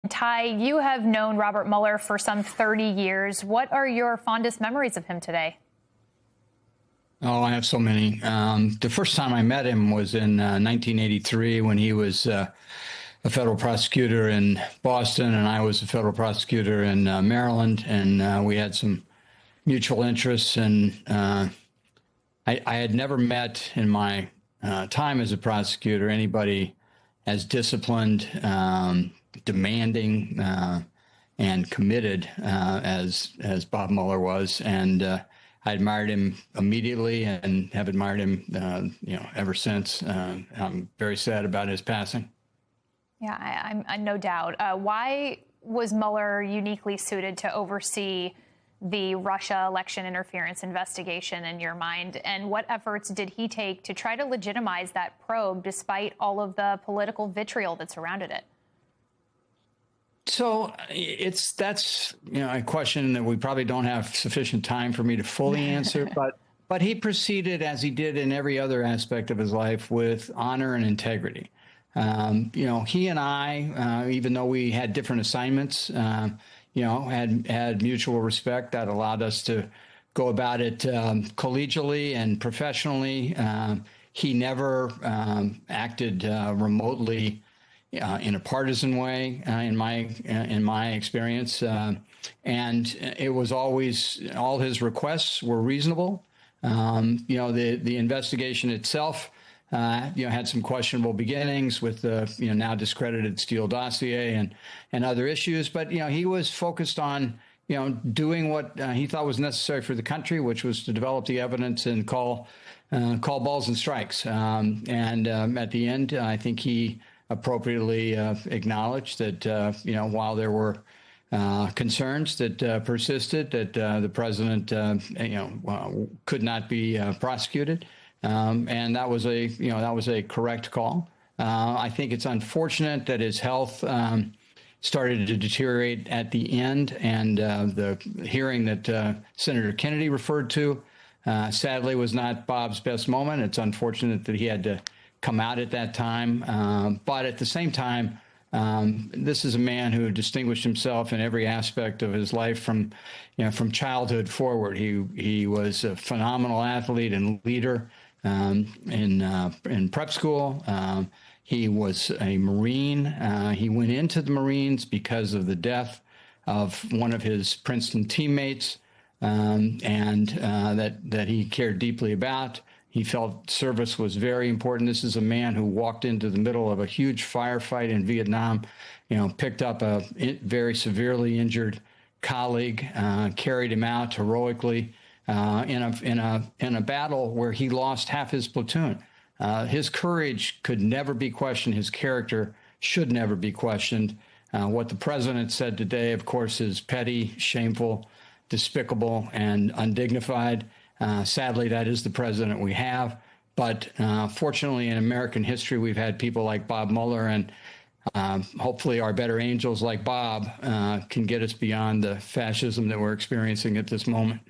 Ty, you have known Robert Mueller for some 30 years. What are your fondest memories of him today? Oh, I have so many. The first time I met him was in 1983 when he was a federal prosecutor in Boston, and I was a federal prosecutor in Maryland, and we had some mutual interests. And I had never met in my time as a prosecutor anybody as disciplined, demanding, and committed as Bob Mueller was. And I admired him immediately and have admired him, ever since. I'm very sad about his passing. Yeah, I'm no doubt. Why was Mueller uniquely suited to oversee the Russia election interference investigation in your mind? And what efforts did he take to try to legitimize that probe despite all of the political vitriol that surrounded it? So that's a question that we probably don't have sufficient time for me to fully answer, but he proceeded as he did in every other aspect of his life with honor and integrity. He and I, even though we had different assignments, had mutual respect that allowed us to go about it collegially and professionally. He never acted remotely in a partisan way, in my experience, and it was always, all his requests were reasonable. The investigation itself, had some questionable beginnings with the now discredited Steele dossier and other issues, but he was focused on doing what he thought was necessary for the country, which was to develop the evidence and call balls and strikes. At the end, I think he appropriately acknowledged that while there were concerns that persisted, that the president could not be prosecuted, and that was a correct call. I think it's unfortunate that his health started to deteriorate at the end, and the hearing that Senator Kennedy referred to sadly was not Bob's best moment. It's unfortunate that he had to come out at that time. But at the same time, this is a man who distinguished himself in every aspect of his life from childhood forward. He was a phenomenal athlete and leader in prep school. He was a Marine. He went into the Marines because of the death of one of his Princeton teammates, and that he cared deeply about. He felt service was very important. This is a man who walked into the middle of a huge firefight in Vietnam, picked up a very severely injured colleague, carried him out heroically in a battle where he lost half his platoon. His courage could never be questioned. His character should never be questioned. What the president said today, of course, is petty, shameful, despicable, and undignified. Sadly, that is the president we have. But fortunately, in American history, we've had people like Bob Mueller, and hopefully our better angels like Bob can get us beyond the fascism that we're experiencing at this moment.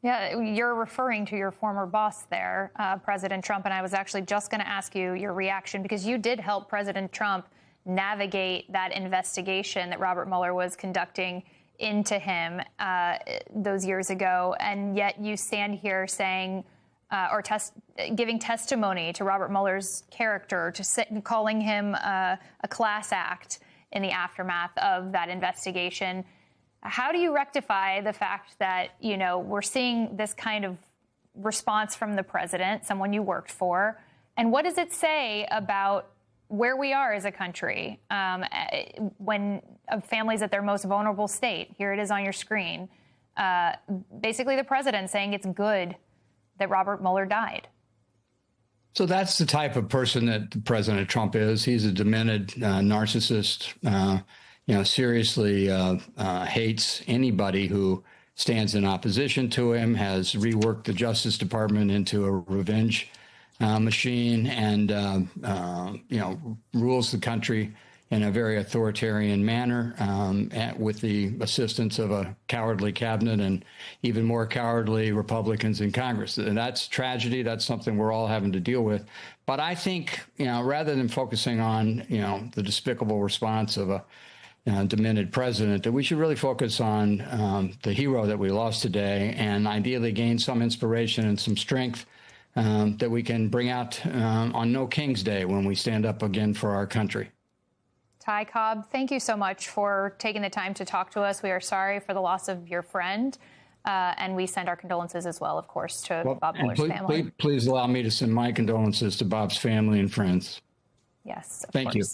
Yeah, you're referring to your former boss there, President Trump, and I was actually just going to ask you your reaction, because you did help President Trump navigate that investigation that Robert Mueller was conducting into him those years ago, and yet you stand here saying giving testimony to Robert Mueller's character, calling him a class act in the aftermath of that investigation. How do you rectify the fact that we're seeing this kind of response from the president, someone you worked for, and what does it say about where we are as a country when families at their most vulnerable state? Here it is on your screen. Basically, the president saying it's good that Robert Mueller died. So that's the type of person that President Trump is. He's a demented narcissist. Seriously hates anybody who stands in opposition to him, has reworked the Justice Department into a revenge machine, and rules the country in a very authoritarian manner, with the assistance of a cowardly cabinet and even more cowardly Republicans in Congress. And that's tragedy. That's something we're all having to deal with. But I think, rather than focusing on, the despicable response of a demented president, that we should really focus on the hero that we lost today, and ideally gain some inspiration and some strength that we can bring out on No King's Day when we stand up again for our country. Ty Cobb, thank you so much for taking the time to talk to us. We are sorry for the loss of your friend, and we send our condolences as well, of course, to Bob Mueller's family. Please allow me to send my condolences to Bob's family and friends. Yes, of course. Thank you.